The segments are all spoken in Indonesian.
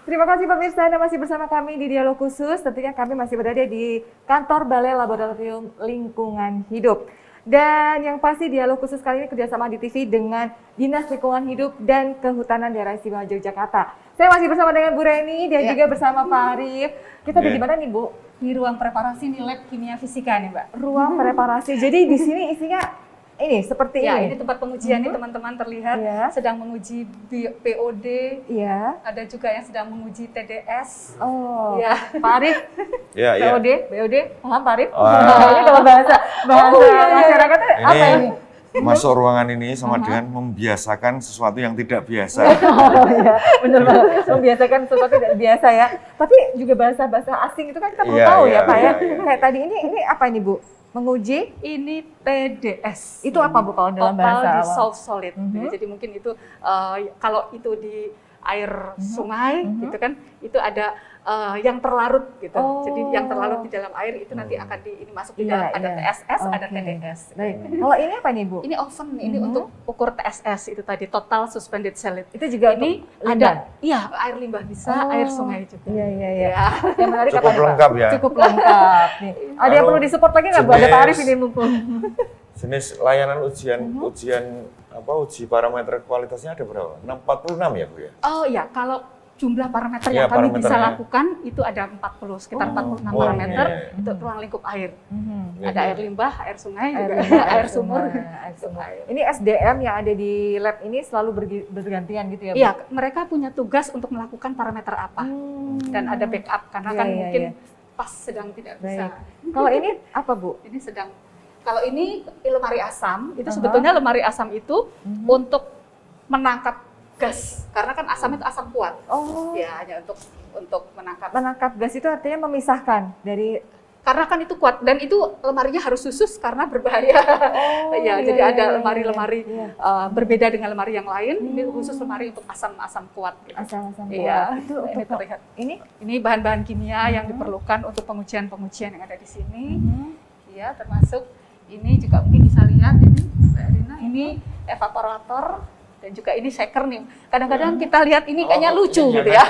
Terima kasih pemirsa, Anda masih bersama kami di Dialog Khusus. Tentunya kami masih berada di kantor Balai Laboratorium Lingkungan Hidup. Dan yang pasti Dialog Khusus kali ini kerjasama di TV dengan Dinas Lingkungan Hidup dan Kehutanan Daerah Istimewa Yogyakarta. Saya masih bersama dengan Bu Reni dan juga bersama Pak Arif. Kita ada di mana nih, Bu? Di ruang preparasi di lab kimia fisika nih, Mbak. Ruang preparasi. Jadi di sini isinya ini seperti ini tempat pengujian nih teman-teman terlihat sedang menguji POD. Iya. Ada juga yang sedang menguji TDS. Oh. Ya, Pak Arif. Iya, POD, BOD, paham Pak Arif? Ini kalau bahasa masyarakatnya apa ini? Masuk ruangan ini sama dengan membiasakan sesuatu yang tidak biasa. Oh iya, benar banget. Membiasakan sesuatu tidak biasa ya. Tapi juga bahasa-bahasa asing itu kan kita perlu tahu ya Pak ya. Kayak tadi ini apa ini Bu? Menguji ini TDS. Itu apa Bu kalau dalam bahasa Total Dissolved Solid. Jadi mungkin itu kalau itu di air sungai gitu kan, itu ada yang terlarut gitu. Jadi yang terlarut di dalam air itu nanti akan ini masuk di dalam ada TSS, ada TDS. Baik. Kalau ini apa nih Bu? Ini oven, ini untuk ukur TSS itu tadi Total Suspended Solid. Itu juga ini ada air limbah bisa, air sungai juga. Iya. Yang menarik cukup lengkap ya. Cukup lengkap nih. Ada yang perlu disupport lagi nggak Bu? Ada Pak Arif ini mumpung. Jenis layanan uji parameter kualitasnya ada berapa? 46 ya Bu ya? Oh iya, kalau jumlah parameter yang kami bisa lakukan itu ada 40, sekitar 46 parameter untuk ruang lingkup air. Ada air limbah, air sungai, juga air sumur. Ini SDM yang ada di lab ini selalu bergantian gitu ya Bu? Iya, mereka punya tugas untuk melakukan parameter apa. Dan ada backup, karena kan mungkin pas sedang tidak bisa. Kalau ini apa Bu? Ini sedang, kalau ini lemari asam, itu sebetulnya lemari asam itu untuk menangkap gas, karena kan asam itu asam kuat. Oh. Ya, hanya untuk menangkap. Menangkap gas itu artinya memisahkan dari. Karena kan itu kuat dan itu lemarinya harus khusus karena berbahaya. Jadi ada lemari-lemari berbeda dengan lemari yang lain. Ini khusus lemari untuk asam-asam kuat. Gitu. Asam-asam kuat. Iya. Itu ini terlihat. Ini bahan-bahan kimia yang diperlukan untuk pengujian-pengujian yang ada di sini. Iya, termasuk ini juga mungkin bisa lihat ini, Mbak Rina. Ini evaporator. Dan juga ini shaker nih. Kadang-kadang kita lihat ini kayaknya lucu gitu ya.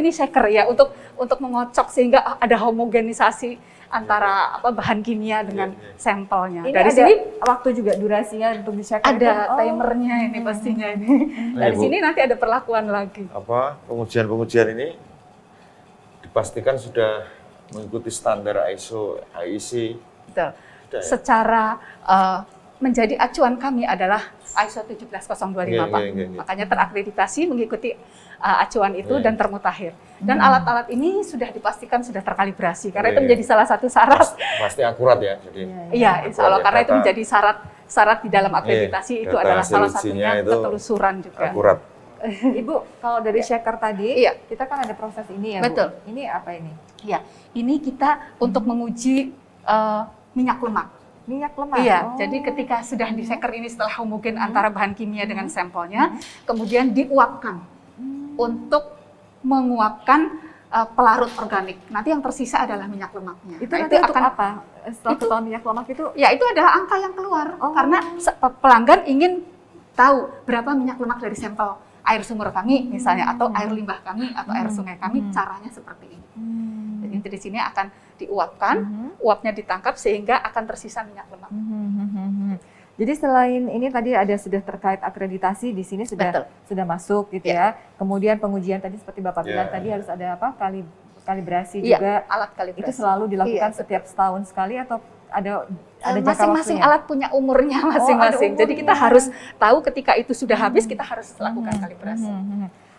Ini shaker ya untuk mengocok sehingga ada homogenisasi antara bahan kimia dengan sampelnya. Ini dari ada sini waktu juga durasinya untuk di shaker. Ada timernya ini pastinya ini. Dari sini nanti ada perlakuan lagi. Pengujian ini dipastikan sudah mengikuti standar ISO, IEC. Betul. Secara menjadi acuan kami adalah ISO 17025 Pak. Makanya terakreditasi mengikuti acuan itu dan termutakhir. Dan alat-alat ini sudah dipastikan sudah terkalibrasi karena itu menjadi salah satu syarat. Pasti akurat ya. Iya, insya Allah karena itu menjadi syarat di dalam akreditasi itu adalah salah satunya ketelusuran juga. Akurat. Ibu, kalau dari shaker tadi, kita kan ada proses ini ya Bu. Betul. Ini apa ini? Ya, ini kita untuk menguji minyak lemak. Minyak lemak? Iya, jadi ketika sudah di shaker ini setelah homogen antara bahan kimia dengan sampelnya, kemudian diuapkan untuk menguapkan pelarut organik. Nanti yang tersisa adalah minyak lemaknya. Itu nanti untuk apa? Setelah total minyak lemak itu? Ya, itu adalah angka yang keluar. Karena pelanggan ingin tahu berapa minyak lemak dari sampel air sumur kami misalnya, atau air limbah kami, atau air sungai kami, caranya seperti ini. Jadi di sini akan diuapkan, uapnya ditangkap sehingga akan tersisa minyak lemak. Jadi selain ini tadi ada sudah terkait akreditasi di sini sudah masuk gitu ya. Kemudian pengujian tadi seperti Bapak bilang tadi harus ada apa? Kalibrasi juga. Alat kalibrasi. Itu selalu dilakukan setiap setahun sekali atau ada masing-masing alat punya umurnya masing-masing. Jadi kita harus tahu ketika itu sudah habis kita harus lakukan kalibrasi.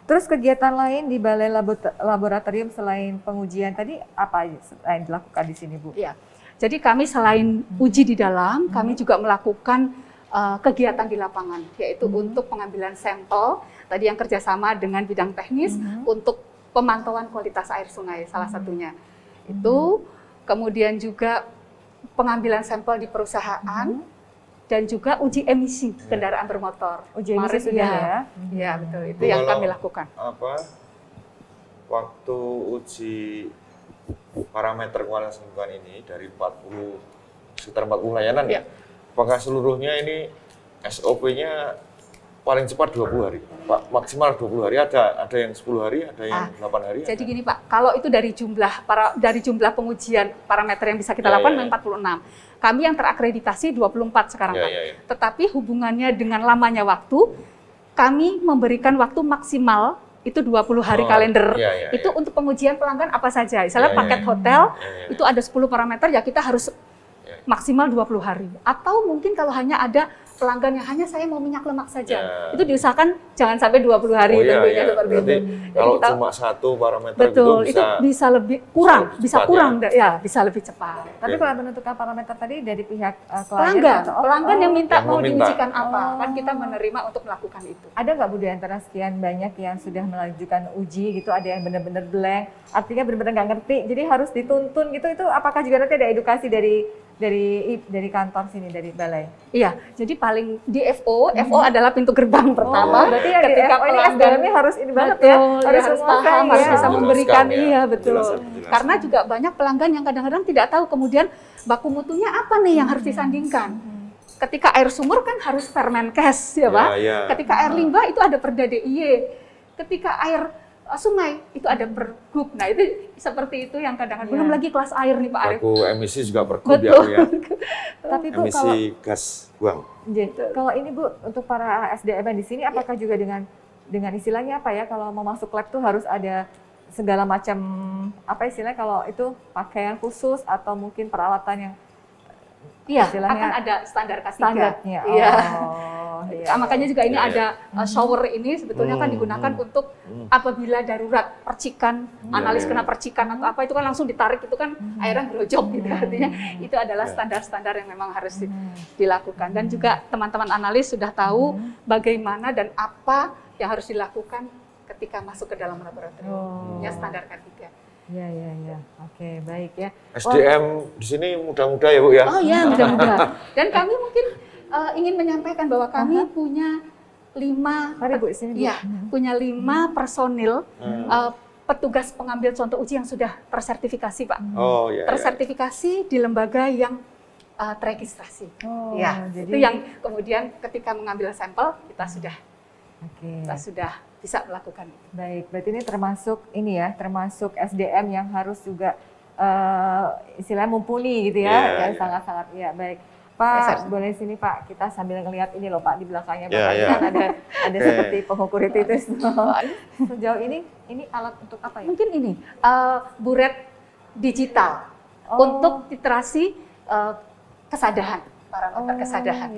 Terus kegiatan lain di Balai Laboratorium selain pengujian tadi apa yang dilakukan di sini Bu? Iya, jadi kami selain uji di dalam, kami juga melakukan kegiatan di lapangan, yaitu untuk pengambilan sampel, tadi yang kerjasama dengan bidang teknis untuk pemantauan kualitas air sungai salah satunya. Itu kemudian juga pengambilan sampel di perusahaan, dan juga uji emisi kendaraan bermotor. Uji emisi sudah ya? Iya betul, itu yang kami lakukan. Waktu uji parameter kualitas lingkungan ini dari sekitar 40 layanan ya? Apakah seluruhnya ini SOP-nya paling cepat 20 hari. Pak, maksimal 20 hari, ada yang 10 hari, ada yang 8 hari. Jadi gini Pak, kalau itu dari jumlah pengujian parameter yang bisa kita lakukan 46. Kami yang terakreditasi 24 sekarang Pak. Tetapi hubungannya dengan lamanya waktu, kami memberikan waktu maksimal itu 20 hari kalender. Itu untuk pengujian pelanggan apa saja. Misalnya paket hotel, itu ada 10 parameter, ya kita harus maksimal 20 hari. Atau mungkin kalau hanya ada pelanggan yang hanya saya mau minyak lemak saja, itu diusahakan jangan sampai 20 hari tentunya seperti itu. Jadi kalau kita, cuma satu parameter betul, itu bisa lebih kurang, bisa kurang ya, bisa lebih cepat. Tapi kalau menentukan parameter tadi dari pihak pelanggan yang minta mau diujikan apa, kan kita menerima untuk melakukan itu. Ada nggak Bu di antara sekian banyak yang sudah melanjutkan uji gitu, ada yang benar-benar blank, artinya benar-benar nggak ngerti, jadi harus dituntun gitu, itu apakah juga nanti ada edukasi dari kantor sini, dari balai? Iya, jadi paling di FO adalah pintu gerbang pertama. Berarti ya ketika pelanggannya harus ini banget ya, harus paham, harus bisa memberikan, iya betul. Jelas. Karena juga banyak pelanggan yang kadang-kadang tidak tahu kemudian baku mutunya apa nih yang harus disandingkan. Ketika air sumur kan harus Permenkes ya Pak. Ketika air limbah itu ada Perda DIY. Ketika air sungai itu ada Pergub. Nah itu seperti itu yang kadang-kadang belum lagi kelas air nih Pak Arif. Baku emisi juga Pergub ya. Tapi Bu, emisi kalau gas buang. Kalau ini Bu, untuk para SDM di sini apakah juga dengan istilahnya apa ya, kalau mau masuk lab tuh harus ada segala macam apa istilahnya, kalau itu pakaian khusus atau mungkin peralatan yang akan ada standar K3. Standarnya. Makanya juga ini ada shower ini sebetulnya kan digunakan untuk apabila darurat percikan, analis kena percikan atau apa, itu kan langsung ditarik, itu kan airnya gelojok gitu. Artinya itu adalah standar-standar yang memang harus dilakukan. Dan juga teman-teman analis sudah tahu bagaimana dan apa yang harus dilakukan ketika masuk ke dalam laboratorium. Ya standar K3. Ya. Oke, baik ya. SDM di sini muda-muda ya Bu ya? Oh ya, muda-muda. Dan kami mungkin ingin menyampaikan bahwa kami punya 5 punya 5 personil petugas pengambil contoh uji yang sudah tersertifikasi Pak. Tersertifikasi di lembaga yang teregistrasi. Jadi itu yang kemudian ketika mengambil sampel kita sudah bisa melakukan. Baik, berarti ini termasuk SDM yang harus juga istilahnya mumpuni gitu ya, sangat-sangat baik. Pak, boleh sini Pak, kita sambil ngelihat ini loh Pak, di belakangnya kan ada seperti pengukur itu. Sejauh ini alat untuk apa ya? Mungkin ini buret digital untuk literasi kesadahan, parameter kesadahan.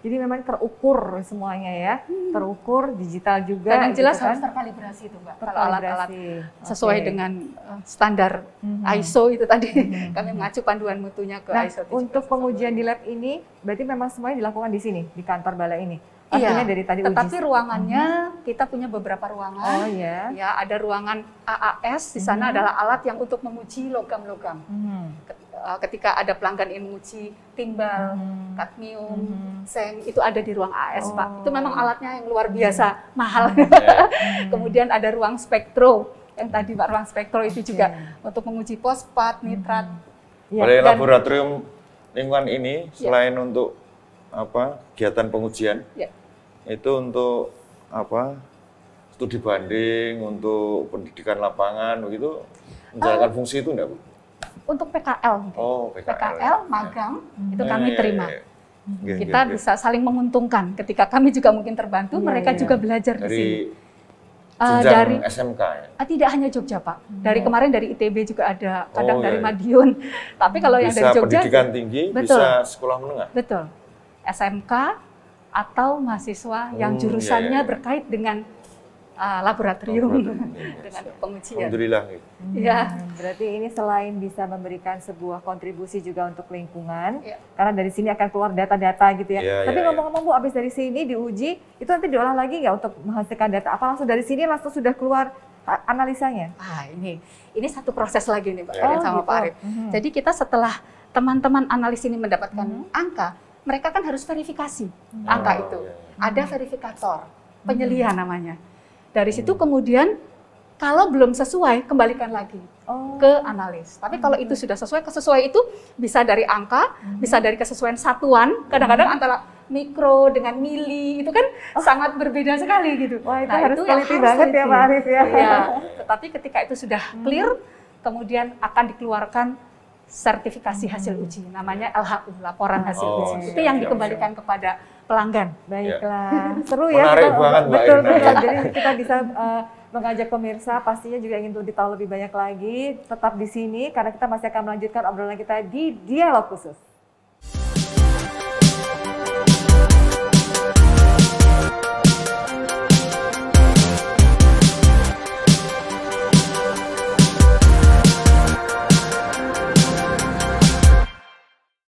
Jadi memang terukur semuanya ya, terukur digital juga. Dan yang jelas harus terkalibrasi itu Mbak, kalau alat-alat sesuai dengan standar ISO itu tadi. Kami mengacu panduan mutunya ke ISO. Untuk pengujian di lab ini, berarti memang semuanya dilakukan di sini, di kantor balai ini? Artinya dari tadi tetapi ruangannya kita punya beberapa ruangan. Ya, ada ruangan AAS, di sana adalah alat yang untuk menguji logam-logam. Ketika ada pelanggan yang menguji timbal, kadmium, seng, itu ada di ruang AS Pak. Itu memang alatnya yang luar biasa mahal. Kemudian ada ruang spektro, yang tadi Pak, ruang spektro itu juga untuk menguji fosfat, nitrat. Balai laboratorium lingkungan ini selain untuk kegiatan pengujian, itu untuk studi banding, untuk pendidikan lapangan, begitu menjalankan fungsi itu enggak Bu? Untuk PKL, PKL magang itu kami terima. Kita bisa saling menguntungkan. Ketika kami juga mungkin terbantu, mereka juga belajar di sini. Dari SMK ya? Tidak hanya Jogja Pak. Dari kemarin dari ITB juga ada, kadang dari Madiun. Tapi kalau yang dari Jogja, bisa pendidikan tinggi, bisa sekolah menengah. Betul. SMK atau mahasiswa yang jurusannya berkait dengan laboratorium, dengan pengujian. Alhamdulillah. Berarti ini selain bisa memberikan sebuah kontribusi juga untuk lingkungan, karena dari sini akan keluar data-data gitu ya. Tapi ngomong-ngomong Bu, habis dari sini diuji, itu nanti diolah lagi nggak untuk menghasilkan data? Apa langsung dari sini langsung sudah keluar analisanya? Ini satu proses lagi nih Pak sama Pak Arif. Jadi kita setelah teman-teman analis ini mendapatkan angka, mereka kan harus verifikasi angka itu. Ada verifikator, penyelia namanya. Dari situ kemudian kalau belum sesuai, kembalikan lagi. ke analis. Tapi kalau itu sudah sesuai itu bisa dari angka, bisa dari kesesuaian satuan. Kadang-kadang antara mikro dengan mili itu kan sangat berbeda sekali gitu. Wah, itu nah, harus itu yang teliti harus banget ya Pak Arif ya. Iya. Tetapi ketika itu sudah clear, kemudian akan dikeluarkan sertifikasi hasil uji, namanya LHU, laporan hasil uji. Itu yang dikembalikan kepada pelanggan. Baiklah, seru ya. Menarik banget Mbak Betul, Irina. betul. Jadi kita bisa mengajak pemirsa pastinya juga ingin tahu lebih banyak lagi. Tetap di sini karena kita masih akan melanjutkan obrolan kita di Dialog Khusus.